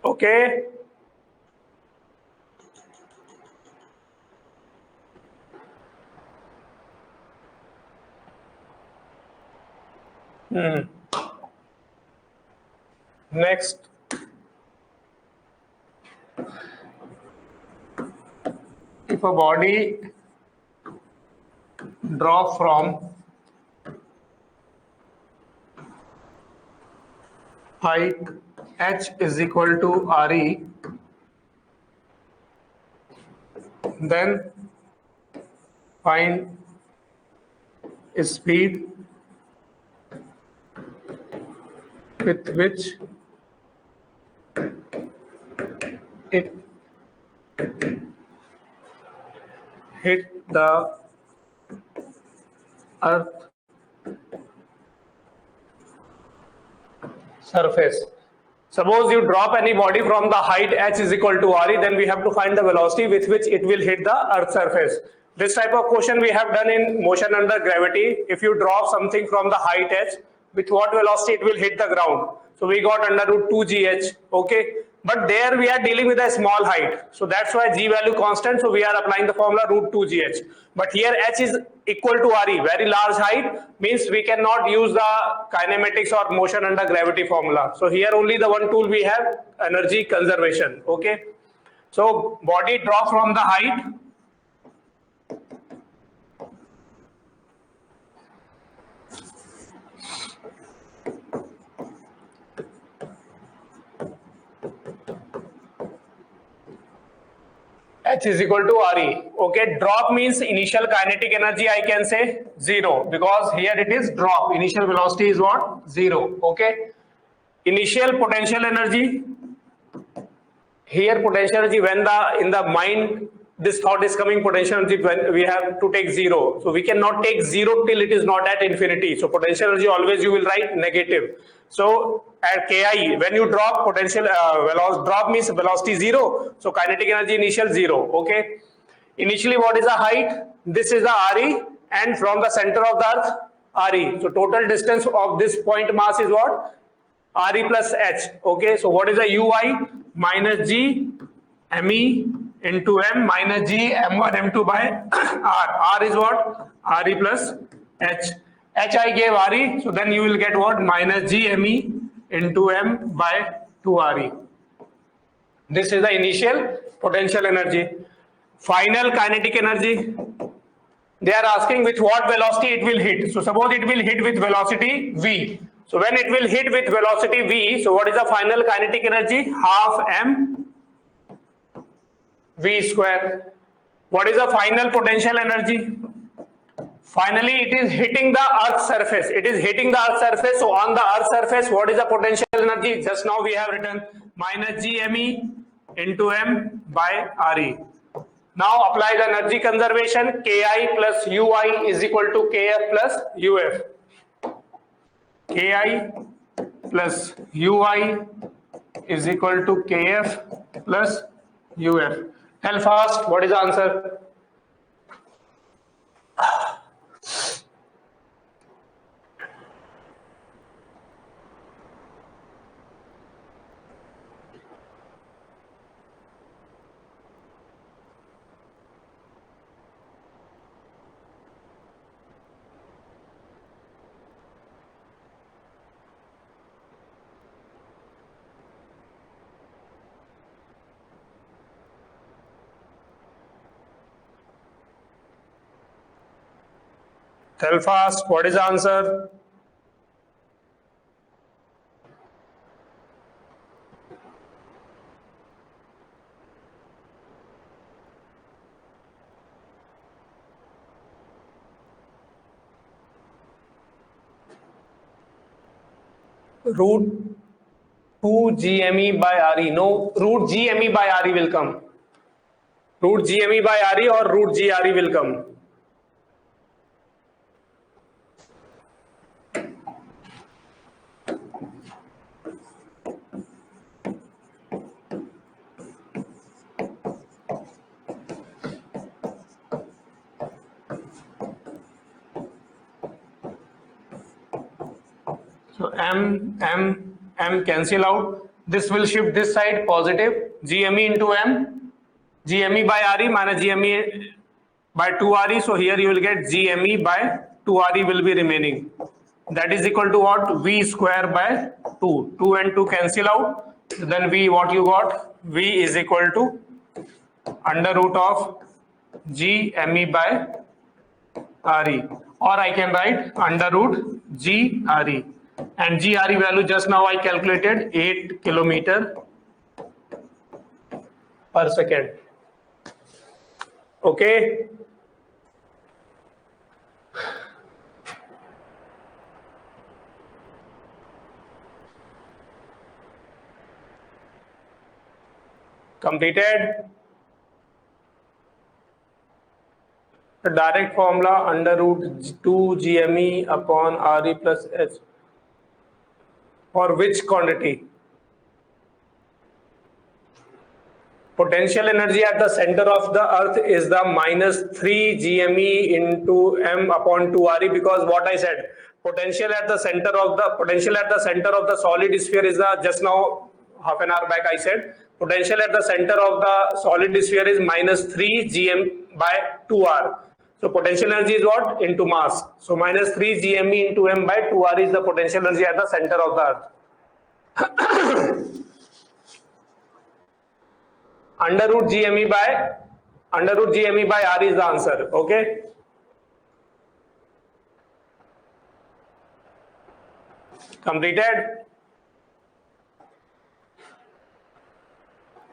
Okay. Next, if a body drop from height h is equal to re, then find speed with which it hit the earth surface. Suppose you drop any body from the height h is equal to re, then we have to find the velocity with which it will hit the earth surface. This type of question we have done in motion under gravity. If you drop something from the height h, with what velocity it will hit the ground. So we got under root 2gh, okay. But there we are dealing with a small height. So that's why g value constant. So we are applying the formula root 2gh. But here h is equal to re, very large height, means we cannot use the kinematics or motion under gravity formula. So here only the one tool we have, energy conservation, okay. So body drop from the height h is equal to re, okay. Drop means initial kinetic energy, I can say 0, because here it is drop, initial velocity is what, 0, okay. Initial potential energy, here potential energy, when in the mind this thought is coming, potential energy, when we have to take 0, so we cannot take 0 till it is not at infinity. So potential energy always you will write negative. So at ki, when you drop, potential drop means velocity 0, so kinetic energy initial 0, okay. Initially what is the height, this is the re, and from the center of the earth re, so total distance of this point mass is what, re plus h, okay. So what is the ui, minus g me into m minus g m1 m2 by r is what, re plus h I gave re, so then you will get what, minus g me into m by 2 re. This is the initial potential energy. Final kinetic energy, they are asking with what velocity it will hit. So suppose it will hit with velocity v. So when it will hit with velocity v, so what is the final kinetic energy? Half m v square. What is the final potential energy? Finally, it is hitting the earth surface. It is hitting the earth surface. So on the earth surface, what is the potential energy? Just now we have written minus gme into m by re. Now apply the energy conservation. Ki plus ui is equal to kf plus uf. Ki plus ui is equal to kf plus uf. Tell fast, what is the answer? Tell fast, what is the answer? Root 2 gme by re. No, root gme by re will come. Root gme by re or root gre will come. So m cancel out. this will shift this side positive, GME into M, GME by RE minus GME by 2RE. So here you will get GME by 2RE will be remaining. That is equal to what? V square by 2. 2 and 2 cancel out. Then V, what you got? V is equal to under root of GME by RE. Or I can write under root GRE. And GRE value just now I calculated 8 kilometer per second. Okay. Completed. The direct formula under root 2 GME upon RE plus H. For which quantity? Potential energy at the center of the earth is the minus 3 GME into M upon 2RE, because what I said, potential at the center of the solid sphere is the, just now half an hour back I said, potential at the center of the solid sphere is minus 3 GM by 2R. So potential energy is what? Into mass. So minus 3 GME into M by 2R is the potential energy at the center of the earth. Under root GME by R is the answer. Okay. Completed.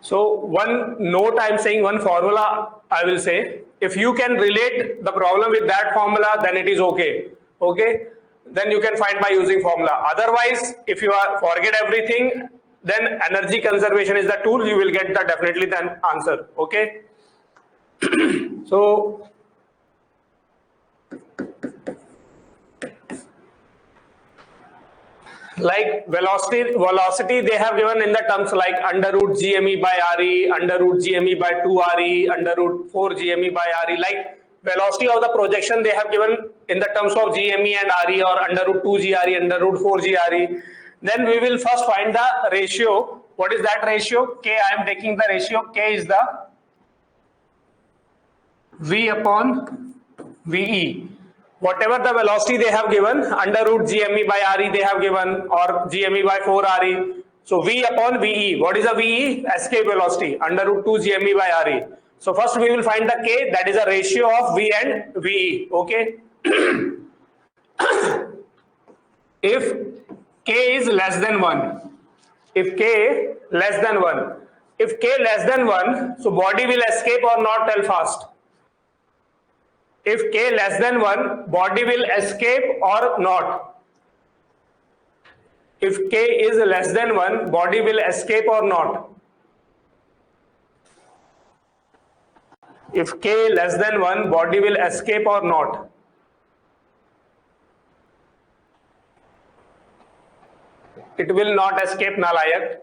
So one note I am saying, one formula I will say, if you can relate the problem with that formula, then it is okay. Okay, then you can find by using formula. Otherwise, if you forget everything, then energy conservation is the tool. You will get the definitely the answer. Okay. So like velocity they have given in the terms like under root GME by RE, under root GME by 2RE, under root 4 GME by RE. Like velocity of the projection they have given in the terms of GME and RE, or under root 2 GRE, under root 4 GRE. Then we will first find the ratio. What is that ratio? K. I am taking the ratio. K is the V upon VE. Whatever the velocity they have given, under root GME by RE they have given, or GME by 4 RE. So V upon VE. What is the VE? Escape velocity, under root 2 GME by RE. So first we will find the K, that is a ratio of V and VE. Okay. If K is less than 1, if K less than 1, if K less than 1, so body will escape or not? Tell fast. If K less than 1, body will escape or not? If K is less than 1, body will escape or not? If K less than 1, body will escape or not? It will not escape, Nalayak.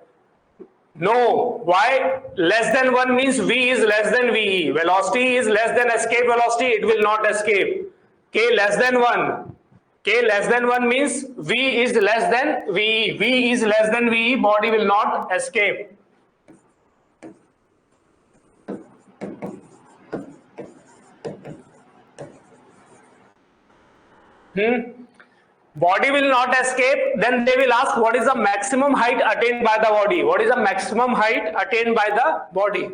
No. Why? Less than 1 means V is less than VE. Velocity is less than escape velocity. It will not escape. K less than 1. K less than 1 means V is less than VE. V is less than VE. Body will not escape. Body will not escape. Then they will ask, what is the maximum height attained by the body? What is the maximum height attained by the body?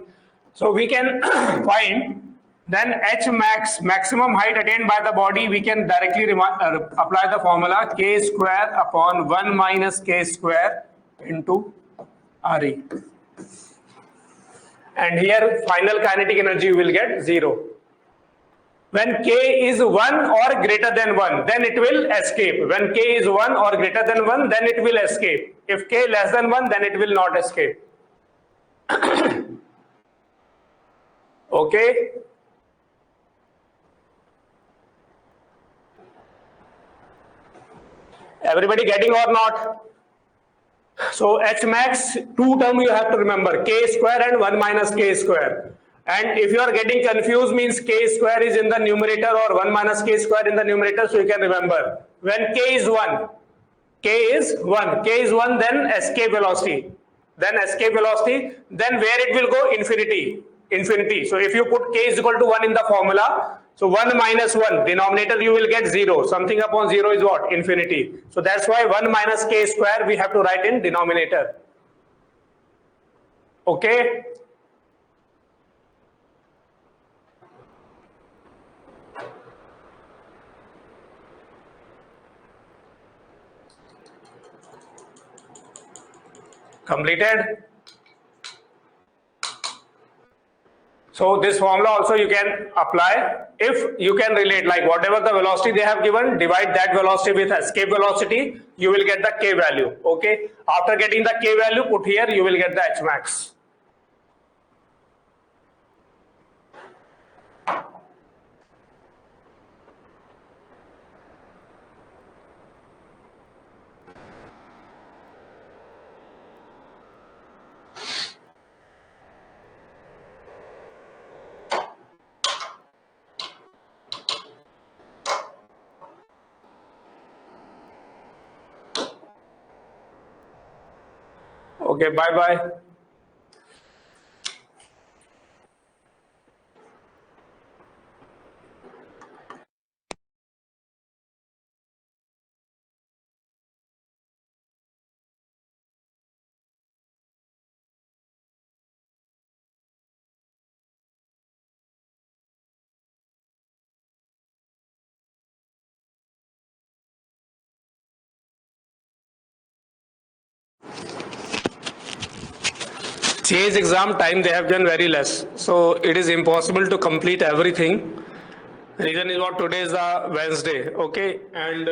So we can find then H max, maximum height attained by the body. We can directly apply the formula K square upon 1 minus K square into RE. And here final kinetic energy will get 0. When K is 1 or greater than 1, then it will escape. When K is 1 or greater than 1, then it will escape. If K less than 1, then it will not escape. Okay. Everybody getting or not? So H max, two term you have to remember, K square and 1 minus K square. And if you are getting confused, means K square is in the numerator or 1 minus K square in the numerator, so you can remember. When K is 1, then escape velocity. then escape velocity, then where it will go? Infinity. So if you put k is equal to 1 in the formula, so 1 minus 1, denominator you will get 0. Something upon 0 is what? Infinity. So that's why 1 minus k square we have to write in denominator. Okay. Completed. So this formula also you can apply if you can relate, like whatever the velocity they have given, divide that velocity with escape velocity, you will get the k value. Okay. After getting the k value, put here, you will get the h max. Okay, bye bye. Chase exam time they have done very less, so it is impossible to complete everything. Reason is what, today is Wednesday, okay, and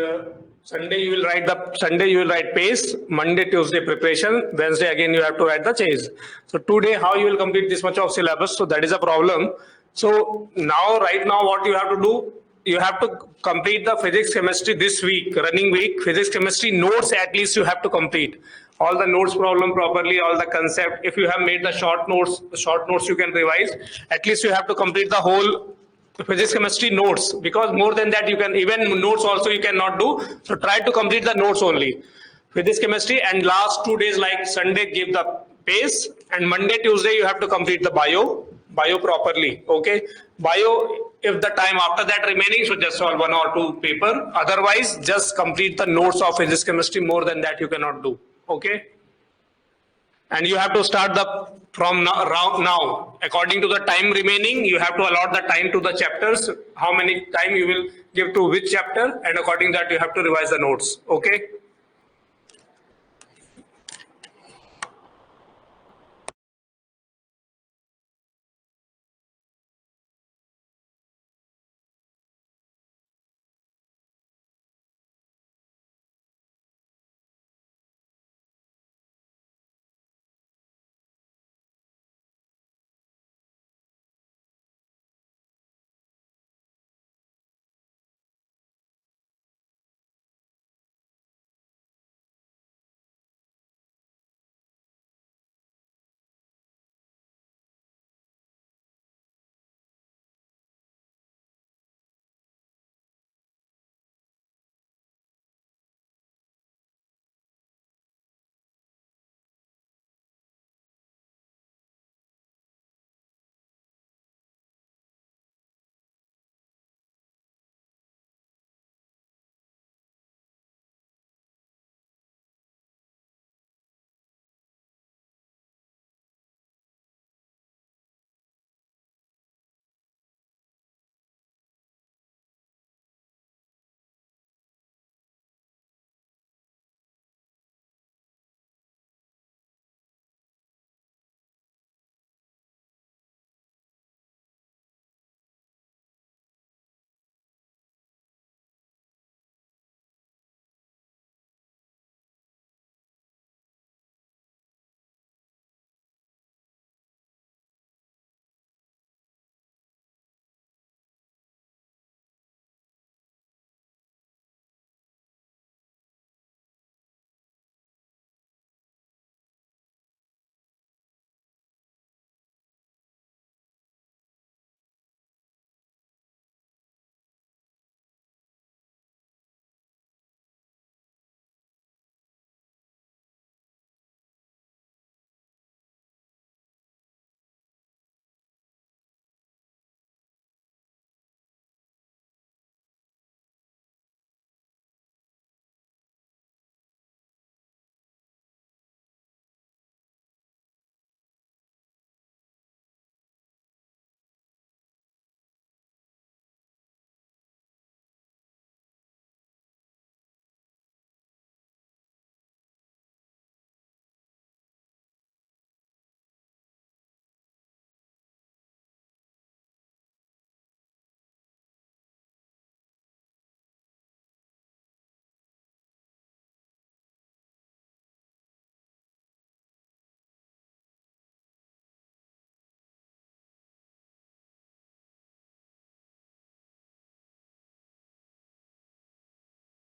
Sunday you will write pace, Monday, Tuesday preparation, Wednesday again you have to write the chase. So today how you will complete this much of syllabus? So that is a problem. So now right now what you have to do, you have to complete the physics chemistry this week, running week. Physics chemistry notes at least you have to complete all the notes problem properly, all the concept. If you have made the short notes you can revise. At least you have to complete the whole physics chemistry notes, because more than that you can, even notes also you cannot do. So try to complete the notes only, physics chemistry, and last 2 days like Sunday give the pace, and Monday, Tuesday you have to complete the bio properly. Okay, bio, if the time after that remaining, so just solve 1 or 2 paper. Otherwise just complete the notes of physics chemistry. More than that you cannot do. Okay, and you have to start the from now according to the time remaining. You have to allot the time to the chapters, how many time you will give to which chapter, and according that you have to revise the notes. Okay.